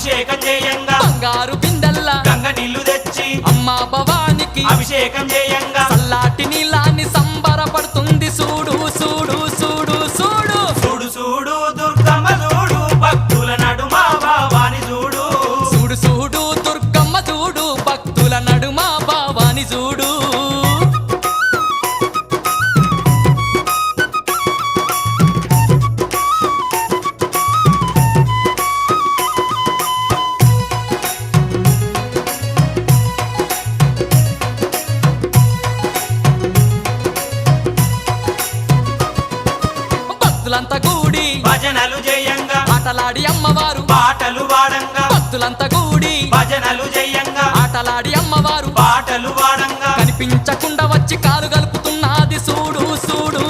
అభిషేకం చేయంగా బంగారు బిందెల్లా గంగ నీళ్లు తెచ్చి అమ్మా భవానికి అభిషేకం చేయంగా చల్లాటి నీలాన్ని సంబరపడుతుంది చూడు చూడు చూడు చూడు చూడు చూడు దుర్గమ్మ చూడు భక్తుల నడుమ భావాని చూడు చూడు చూడు దుర్గమ్మ చూడు భక్తుల నడుమ భావాని చూడు భక్తులంతా కూడి భజనలు చేయంగా ఆటలాడి అమ్మవారు పాటలు వాడంగా భక్తులంతా కూడి భజనలు చేయంగా ఆటలాడి అమ్మవారు పాటలు వాడంగా కనిపించకుండా వచ్చి కాలు గలుపుతున్నది చూడు చూడు